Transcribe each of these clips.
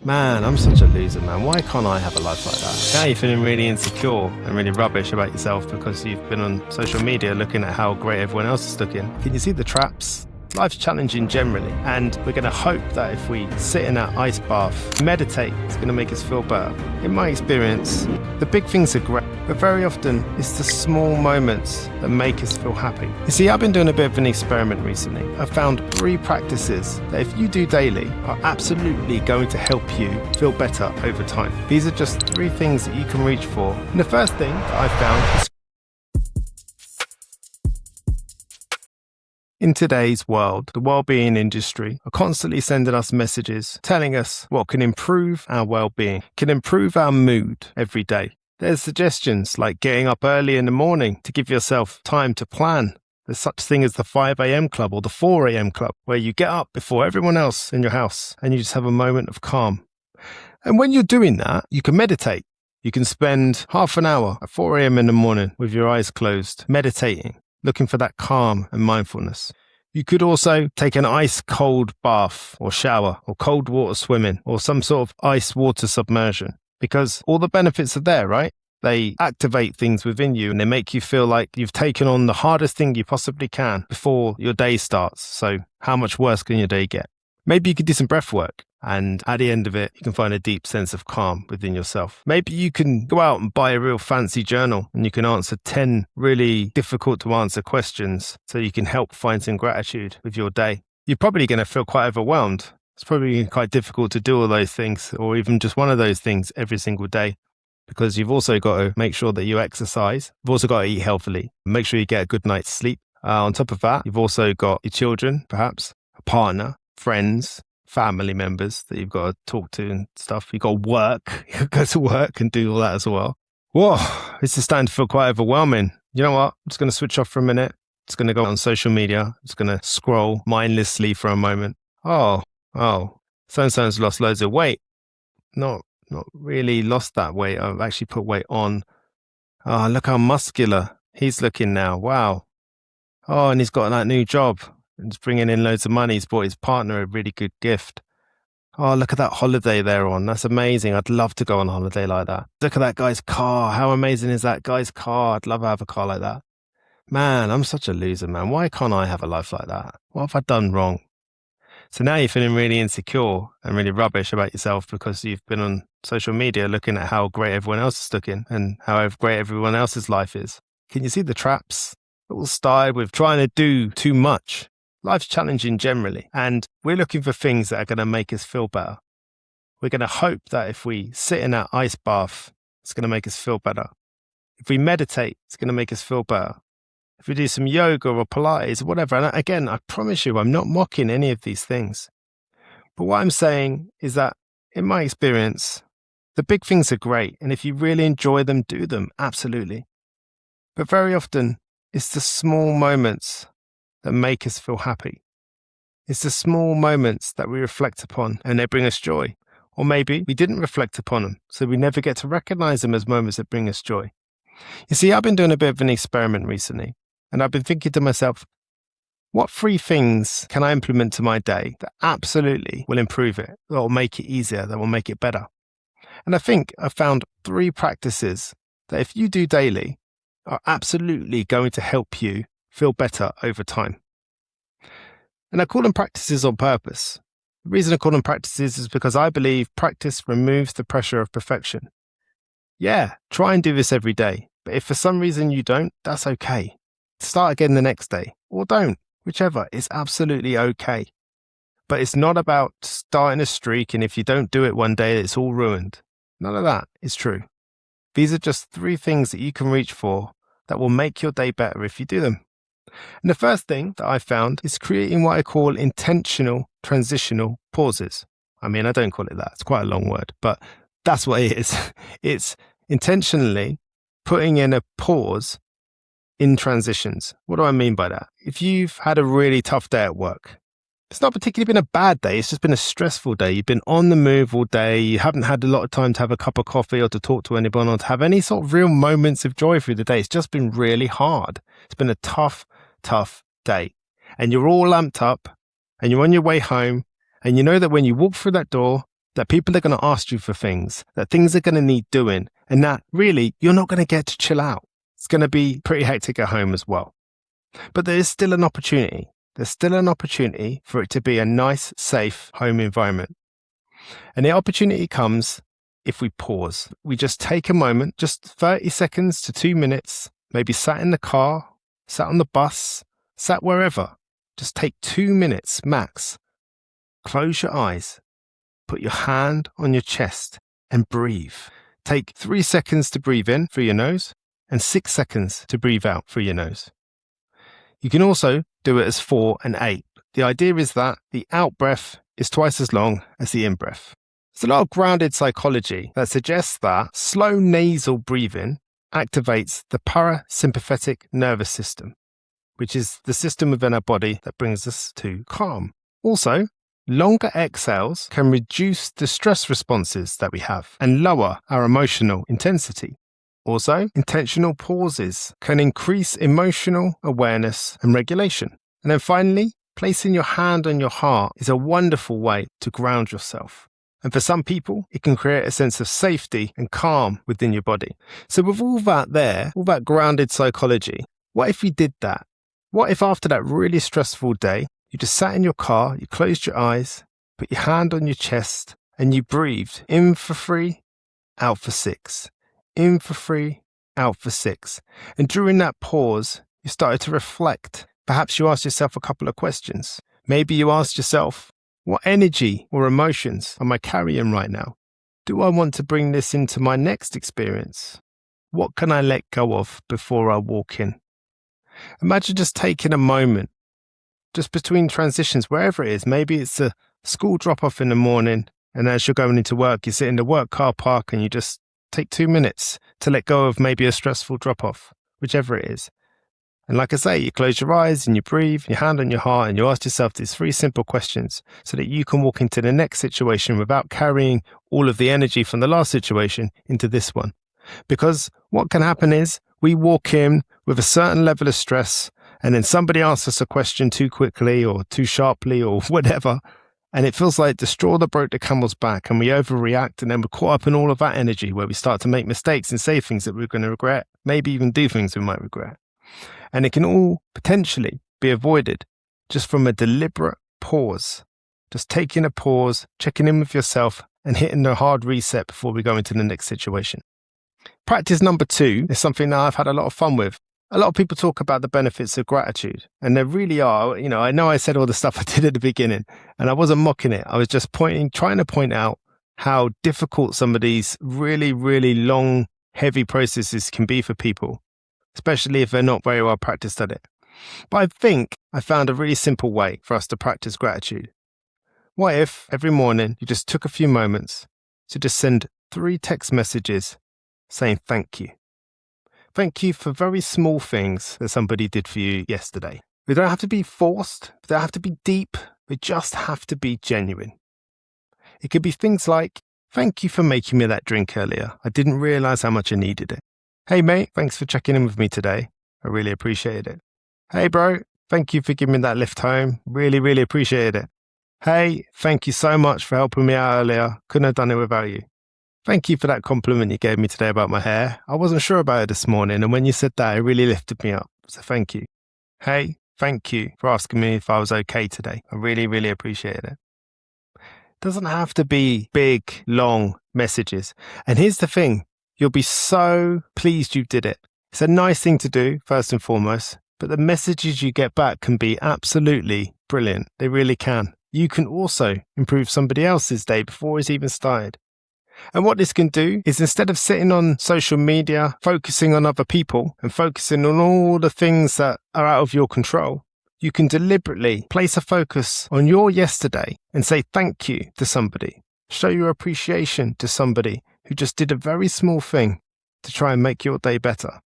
Man, I'm such a loser, man. Why can't I have a life like that? Now you're feeling really insecure and really rubbish about yourself because you've been on social media looking at how great everyone else is looking. Can you see the traps? Life's challenging generally, and we're going to hope that if we sit in that ice bath, meditate, it's going to make us feel better. In my experience, the big things are great, but very often it's the small moments that make us feel happy. You see, I've been doing a bit of an experiment recently. I've found 3 practices that if you do daily are absolutely going to help you feel better over time. These are just 3 things that you can reach for. And the first thing that I found is in today's world, the well-being industry are constantly sending us messages telling us what can improve our well-being, can improve our mood every day. There's suggestions like getting up early in the morning to give yourself time to plan. There's such thing as the 5 a.m. club or the 4 a.m. club, where you get up before everyone else in your house and you just have a moment of calm. And when you're doing that, you can meditate. You can spend half an hour at 4 a.m. in the morning with your eyes closed, meditating, looking for that calm and mindfulness. You could also take an ice cold bath or shower or cold water swimming or some sort of ice water submersion, because all the benefits are there, right? They activate things within you and they make you feel like you've taken on the hardest thing you possibly can before your day starts. So how much worse can your day get? Maybe you could do some breath work, and at the end of it, you can find a deep sense of calm within yourself. Maybe you can go out and buy a real fancy journal and you can answer 10 really difficult to answer questions so you can help find some gratitude with your day. You're probably going to feel quite overwhelmed. It's probably quite difficult to do all those things, or even just one of those things every single day, because you've also got to make sure that you exercise. You've also got to eat healthily, make sure you get a good night's sleep. On top of that, you've also got your children, perhaps a partner, friends, family members that you've got to talk to and stuff. You've got to work. You go to work and do all that as well. Whoa, this is starting to feel quite overwhelming. You know what? I'm just going to switch off for a minute. Just going to go on social media. I'm just going to scroll mindlessly for a moment. Oh, so-and-so's lost loads of weight. Not really lost that weight. I've actually put weight on. Oh, look how muscular he's looking now. Wow. Oh, and he's got that new job. He's bringing in loads of money. He's bought his partner a really good gift. Oh, look at that holiday they're on. That's amazing. I'd love to go on a holiday like that. Look at that guy's car. How amazing is that guy's car? I'd love to have a car like that. Man, I'm such a loser, man. Why can't I have a life like that? What have I done wrong? So now you're feeling really insecure and really rubbish about yourself because you've been on social media looking at how great everyone else is looking and how great everyone else's life is. Can you see the traps? It all started with trying to do too much. Life's challenging generally, and we're looking for things that are going to make us feel better. We're going to hope that if we sit in that ice bath, it's going to make us feel better. If we meditate, it's going to make us feel better. If we do some yoga or Pilates or whatever, and again, I promise you, I'm not mocking any of these things. But what I'm saying is that in my experience, the big things are great, and if you really enjoy them, do them, absolutely. But very often, it's the small moments that make us feel happy. It's the small moments that we reflect upon and they bring us joy. Or maybe we didn't reflect upon them, so we never get to recognize them as moments that bring us joy. You see, I've been doing a bit of an experiment recently, and I've been thinking to myself, what 3 things can I implement to my day that absolutely will improve it, that will make it easier, that will make it better? And I think I've found 3 practices that if you do daily are absolutely going to help you feel better over time. And I call them practices on purpose. The reason I call them practices is because I believe practice removes the pressure of perfection. Yeah, try and do this every day. But if for some reason you don't, that's okay. Start again the next day, or don't, whichever. It's absolutely okay. But it's not about starting a streak and if you don't do it one day, it's all ruined. None of that is true. These are just 3 things that you can reach for that will make your day better if you do them. And the first thing that I found is creating what I call intentional transitional pauses. I mean, I don't call it that. It's quite a long word, but that's what it is. It's intentionally putting in a pause in transitions. What do I mean by that? If you've had a really tough day at work, it's not particularly been a bad day. It's just been a stressful day. You've been on the move all day. You haven't had a lot of time to have a cup of coffee or to talk to anyone or to have any sort of real moments of joy through the day. It's just been really hard. It's been a tough day. And you're all amped up and you're on your way home and you know that when you walk through that door, that people are going to ask you for things, that things are going to need doing, and that really you're not going to get to chill out. It's going to be pretty hectic at home as well. But there is still an opportunity. There's still an opportunity for it to be a nice, safe home environment. And the opportunity comes if we pause. We just take a moment, just 30 seconds to 2 minutes, maybe sat in the car, sat on the bus, sat wherever. Just take 2 minutes max. Close your eyes. Put your hand on your chest and breathe. Take 3 seconds to breathe in through your nose and 6 seconds to breathe out through your nose. You can also do it as 4 and 8. The idea is that the out breath is twice as long as the in breath. There's a lot of grounded psychology that suggests that slow nasal breathing activates the parasympathetic nervous system, which is the system within our body that brings us to calm. Also, longer exhales can reduce the stress responses that we have and lower our emotional intensity. Also, intentional pauses can increase emotional awareness and regulation. And then finally, placing your hand on your heart is a wonderful way to ground yourself. And for some people, it can create a sense of safety and calm within your body. So with all that grounded psychology, what if you did that? What if after that really stressful day, you just sat in your car, you closed your eyes, put your hand on your chest, and you breathed in for 3, out for 6. In for 3, out for 6. And during that pause, you started to reflect. Perhaps you asked yourself a couple of questions. Maybe you asked yourself, what energy or emotions am I carrying right now? Do I want to bring this into my next experience? What can I let go of before I walk in? Imagine just taking a moment, just between transitions, wherever it is. Maybe it's a school drop-off in the morning, and as you're going into work, you sit in the work car park and you just take 2 minutes to let go of maybe a stressful drop-off, whichever it is. And like I say, you close your eyes and you breathe, your hand on your heart, and you ask yourself these 3 simple questions so that you can walk into the next situation without carrying all of the energy from the last situation into this one. Because what can happen is we walk in with a certain level of stress, and then somebody asks us a question too quickly or too sharply or whatever, and it feels like the straw that broke the camel's back, and we overreact, and then we're caught up in all of that energy where we start to make mistakes and say things that we're going to regret, maybe even do things we might regret. And it can all potentially be avoided just from a deliberate pause, just taking a pause, checking in with yourself, and hitting the hard reset before we go into the next situation. Practice number 2 is something that I've had a lot of fun with. A lot of people talk about the benefits of gratitude, and there really are. I know I said all the stuff I did at the beginning, and I wasn't mocking it. I was just trying to point out how difficult some of these really, really long, heavy processes can be for people, especially if they're not very well practiced at it. But I think I found a really simple way for us to practice gratitude. What if every morning you just took a few moments to just send 3 text messages saying thank you? Thank you for very small things that somebody did for you yesterday. They don't have to be forced, they don't have to be deep, they just have to be genuine. It could be things like, thank you for making me that drink earlier. I didn't realize how much I needed it. Hey mate, thanks for checking in with me today. I really appreciated it. Hey bro, thank you for giving me that lift home. Really, really appreciated it. Hey, thank you so much for helping me out earlier. Couldn't have done it without you. Thank you for that compliment you gave me today about my hair. I wasn't sure about it this morning, and when you said that, it really lifted me up. So thank you. Hey, thank you for asking me if I was okay today. I really, really appreciated it. Doesn't have to be big, long messages. And here's the thing. You'll be so pleased you did it. It's a nice thing to do, first and foremost, but the messages you get back can be absolutely brilliant. They really can. You can also improve somebody else's day before it's even started. And what this can do is, instead of sitting on social media, focusing on other people and focusing on all the things that are out of your control, you can deliberately place a focus on your yesterday and say thank you to somebody. Show your appreciation to somebody who just did a very small thing to try and make your day better.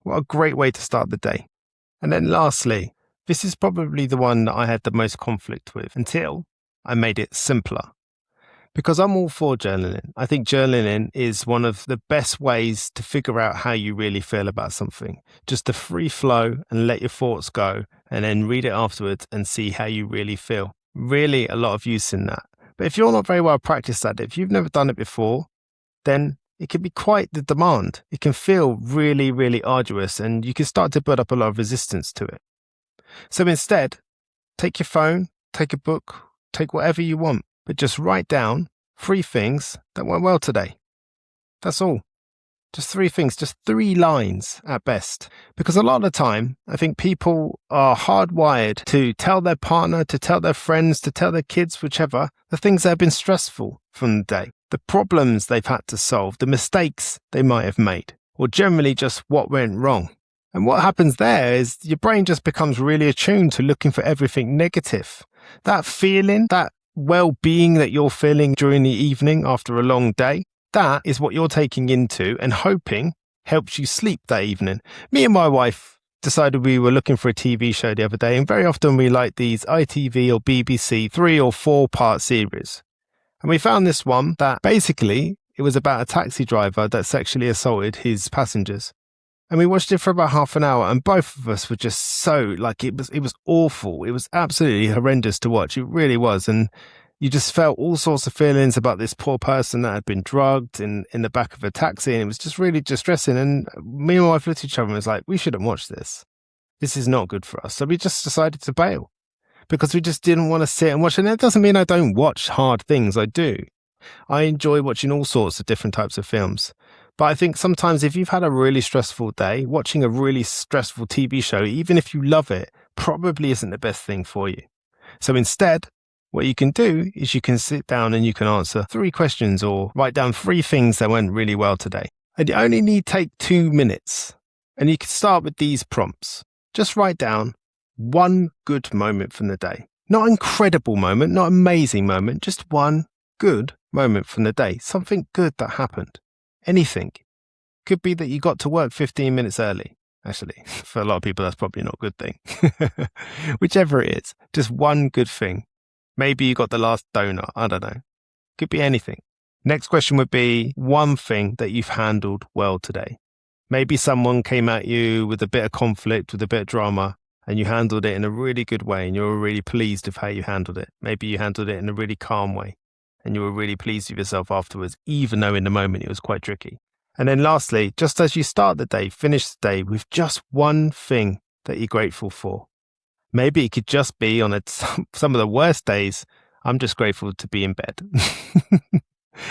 What a great way to start the day. And then lastly, this is probably the one that I had the most conflict with until I made it simpler. Because I'm all for journaling. I think journaling is one of the best ways to figure out how you really feel about something. Just a free flow and let your thoughts go, and then read it afterwards and see how you really feel. Really a lot of use in that. But if you're not very well practiced at it, if you've never done it before, then it can be quite the demand. It can feel really, really arduous, and you can start to build up a lot of resistance to it. So instead, take your phone, take a book, take whatever you want, but just write down 3 things that went well today. That's all. Just 3 things, just 3 lines at best. Because a lot of the time, I think people are hardwired to tell their partner, to tell their friends, to tell their kids, whichever, the things that have been stressful from the day, the problems they've had to solve, the mistakes they might have made, or generally just what went wrong. And what happens there is your brain just becomes really attuned to looking for everything negative. That feeling, that well-being that you're feeling during the evening after a long day, that is what you're taking into and hoping helps you sleep that evening. Me and my wife decided we were looking for a TV show the other day, and very often we like these ITV or BBC 3 or 4 part series. And we found this one that basically it was about a taxi driver that sexually assaulted his passengers. And we watched it for about half an hour, and both of us were just so it was awful. It was absolutely horrendous to watch. It really was. And you just felt all sorts of feelings about this poor person that had been drugged in the back of a taxi, and it was just really distressing. And me and my wife looked at each other and was like, we shouldn't watch this. This is not good for us. So we just decided to bail because we just didn't want to sit and watch. And that doesn't mean I don't watch hard things. I do. I enjoy watching all sorts of different types of films. But I think sometimes if you've had a really stressful day, watching a really stressful TV show, even if you love it, probably isn't the best thing for you. So instead, what you can do is you can sit down and you can answer 3 questions or write down 3 things that went really well today. And you only need to take 2 minutes. And you can start with these prompts. Just write down 1 good moment from the day. Not incredible moment, not amazing moment, just 1 good moment from the day. Something good that happened. Anything. Could be that you got to work 15 minutes early. Actually, for a lot of people, that's probably not a good thing. Whichever it is, just 1 good thing. Maybe you got the last donut. I don't know. Could be anything. Next question would be 1 thing that you've handled well today. Maybe someone came at you with a bit of conflict, with a bit of drama, and you handled it in a really good way and you were really pleased with how you handled it. Maybe you handled it in a really calm way and you were really pleased with yourself afterwards, even though in the moment it was quite tricky. And then lastly, just as you start the day, finish the day with just 1 thing that you're grateful for. Maybe it could just be on some of the worst days, I'm just grateful to be in bed.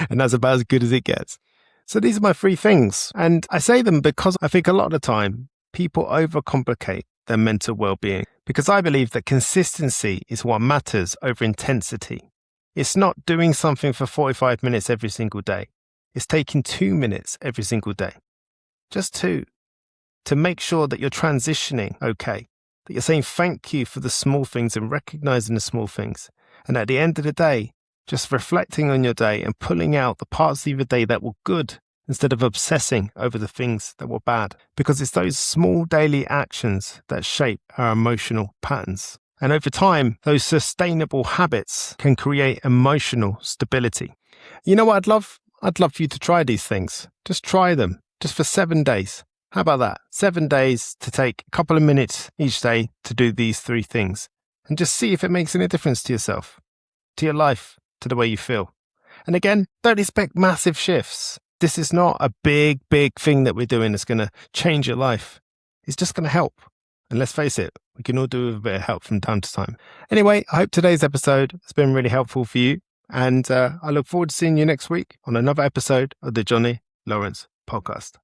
And that's about as good as it gets. So these are my 3 things. And I say them because I think a lot of the time people overcomplicate their mental well-being, because I believe that consistency is what matters over intensity. It's not doing something for 45 minutes every single day. It's taking 2 minutes every single day. Just 2. To make sure that you're transitioning okay. That you're saying thank you for the small things and recognizing the small things. And at the end of the day, just reflecting on your day and pulling out the parts of your day that were good instead of obsessing over the things that were bad. Because it's those small daily actions that shape our emotional patterns. And over time, those sustainable habits can create emotional stability. You know what I'd love? I'd love for you to try these things. Just try them, just for 7 days. How about that? 7 days to take a couple of minutes each day to do these 3 things and just see if it makes any difference to yourself, to your life, to the way you feel. And again, don't expect massive shifts. This is not a big thing that we're doing that's going to change your life. It's just going to help. And let's face it, we can all do with a bit of help from time to time. Anyway, I hope today's episode has been really helpful for you. And I look forward to seeing you next week on another episode of the Johnny Lawrence Podcast.